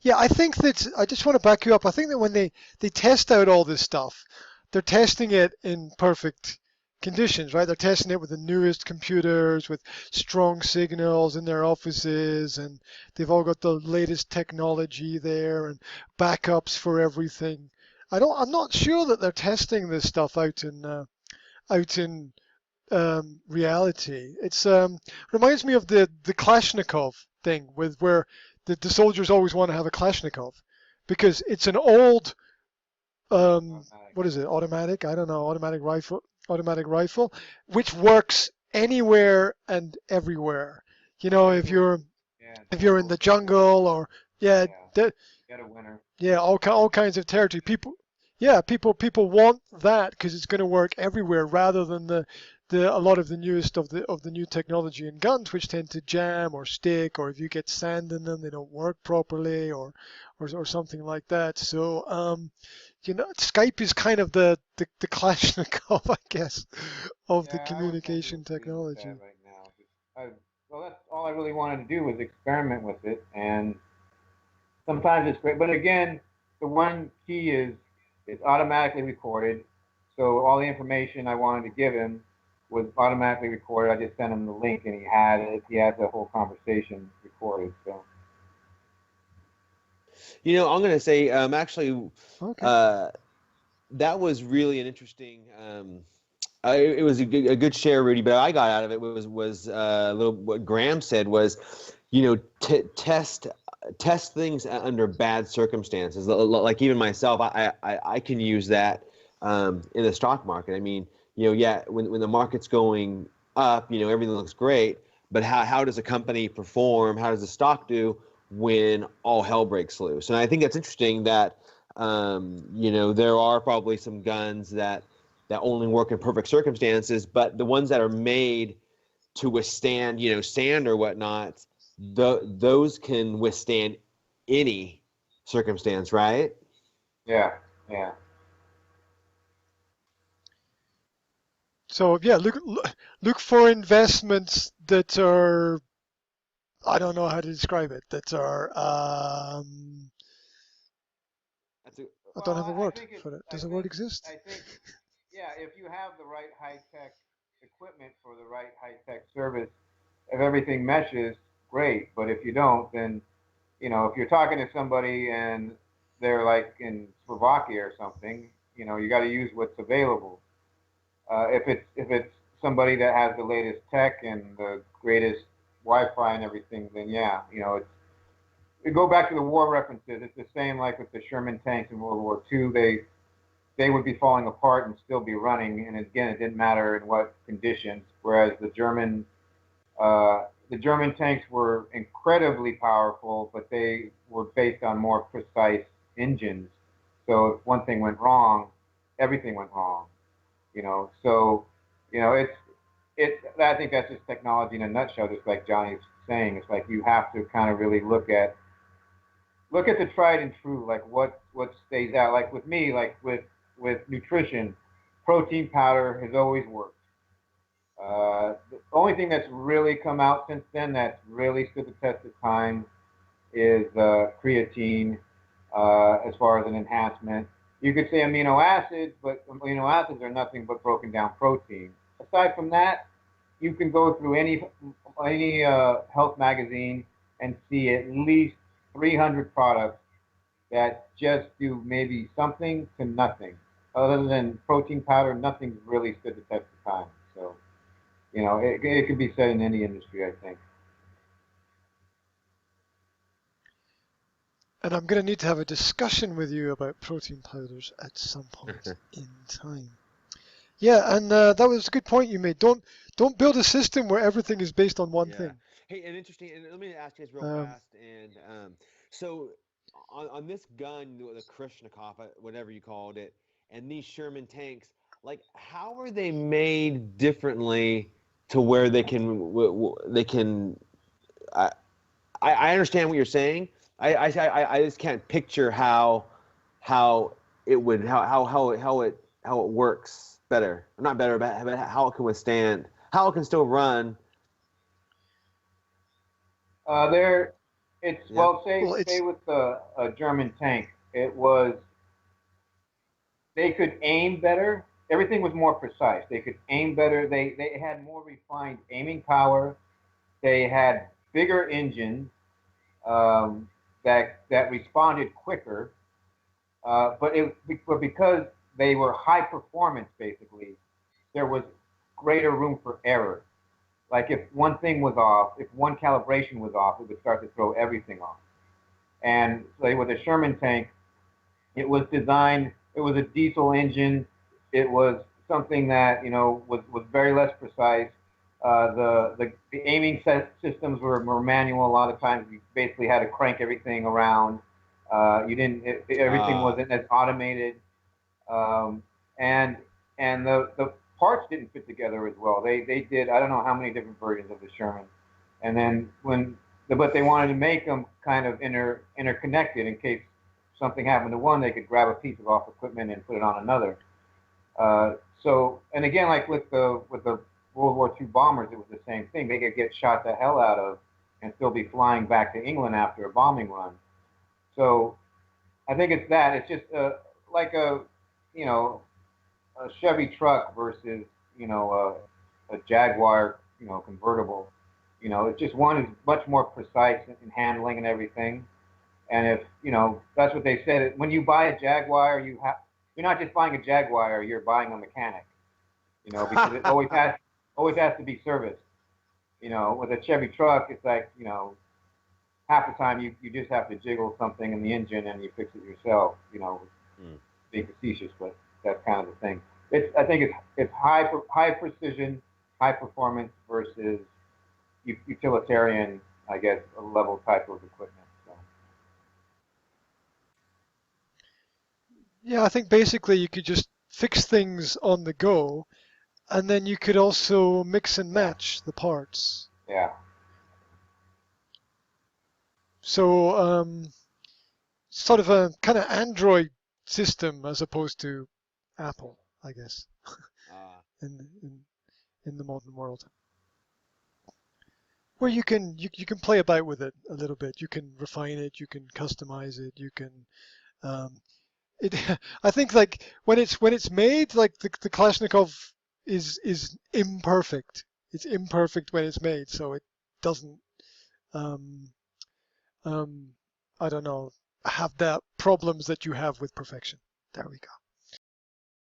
Yeah, I think that I just want to back you up. I think that when they test out all this stuff, they're testing it in perfect conditions, right? They're testing it with the newest computers, with strong signals in their offices, and they've all got the latest technology there and backups for everything. I'm not sure that they're testing this stuff out in reality. It's reminds me of the Kalashnikov thing with where the soldiers always want to have a Kalashnikov because it's an old Automatic. what is it, automatic? I don't know, automatic rifle, which works anywhere and everywhere. You know, Everywhere. Yeah, if you're in jungle, the desert. jungle or yeah, Yeah. the, Get a winner. yeah, all kinds of territory. People want that because it's going to work everywhere rather than the a lot of the newest of the new technology in guns, which tend to jam or stick, or if you get sand in them, they don't work properly, or something like that. So Skype is kind of the Kalashnikov, I guess, of the Yeah, I would tend to communication agree with that technology. right now. Well, that's all I really wanted to do was experiment with it, and sometimes it's great. But again, the one key is it's automatically recorded. So all the information I wanted to give him was automatically recorded. I just sent him the link, and he had it. He had the whole conversation recorded. So I'm going to say, actually, Okay. uh, that was really an interesting. It was a good share, Rudy. But I got out of it was a little what Graham said was, test things under bad circumstances. Like even myself, I can use that in the stock market. I mean, yeah, when the market's going up, everything looks great. But how does a company perform? How does the stock do when all hell breaks loose? And I think that's interesting that there are probably some guns that only work in perfect circumstances, but the ones that are made to withstand, sand or whatnot, those can withstand any circumstance, right? yeah, yeah. So yeah, look for investments that are I don't know how to describe it. That are That's a, I Well, don't have a I word think it's. for it. Does a word exist? I think yeah. If you have the right high tech equipment for the right high tech service, if everything meshes, great. But if you don't, then if you're talking to somebody and they're like in Slovakia or something, you got to use what's available. If it's somebody that has the latest tech and the greatest Wi-Fi and everything, then yeah, we go back to the war references. It's the same like with the Sherman tanks in World War II. They would be falling apart and still be running, and again, it didn't matter in what conditions. Whereas the German tanks were incredibly powerful, but they were based on more precise engines. So if one thing went wrong, everything went wrong. So it's I think that's just technology in a nutshell. Just like Johnny's saying, it's like you have to kind of really look at the tried and true, like what stays out. Like with me, like with nutrition, protein powder has always worked. The only thing that's really come out since then that's really stood the test of time is creatine as far as an enhancement. You could say amino acids, but amino acids are nothing but broken down protein. Aside from that, you can go through any health magazine and see at least 300 products that just do maybe something to nothing. Other than protein powder, nothing's really stood the test of time. So it could be said in any industry, I think. And I'm going to need to have a discussion with you about protein powders at some point in time. Yeah, and that was a good point you made. Don't build a system where everything is based on one Yeah. thing. Hey, and interesting. And let me ask you this real Um, fast. And so, on this gun, the Krishnikov, whatever you called it, and these Sherman tanks, like, how are they made differently to where they can? I, I understand what you're saying. I just can't picture how it would how it works better. Not better, but how it can withstand, how it can still run. They're It's Yeah. well, Well, say it's with a German tank, it was they could aim better. Everything was more precise. They could aim better. They had more refined aiming power. They had bigger engines that responded quicker. But because they were high performance, basically, there was greater room for error. Like if one thing was off, if one calibration was off, it would start to throw everything off. And so with a Sherman tank, it was designed. It was a diesel engine. It was something that was very less precise. The aiming systems were manual. A lot of times you basically had to crank everything around. You didn't. Everything Ah, wasn't as automated, um, and the parts didn't fit together as well. They did. I don't know how many different versions of the Sherman, and then but they wanted to make them kind of interconnected in case something happened to one, they could grab a piece of off equipment and put it on another. And again, like with the World War II bombers, it was the same thing. They could get shot the hell out of and still be flying back to England after a bombing run. So I think it's that. It's just like you know, a Chevy truck versus a Jaguar convertible. It's just one is much more precise in handling and everything. And if that's what they said. When you buy a Jaguar, you're not just buying a Jaguar, you're buying a mechanic. Because it always has to be serviced. With a Chevy truck, it's like half the time you just have to jiggle something in the engine and you fix it yourself. mm, Being facetious, but that's kind of the thing. I think it's high precision, high performance versus utilitarian, I guess, level type of equipment. So. yeah, I think basically you could just fix things on the go, and then you could also mix and Yeah. match the parts. Yeah. So sort of a kind of Android system as opposed to Apple, I guess, ah, in in, in the modern world, where you can play about with it a little bit. You can refine it, you can customize it, you can um, it. I think like when it's made, like the Kalashnikov is imperfect. It's imperfect when it's made, so it doesn't um, um, I don't know, have the problems that you have with perfection. There we go.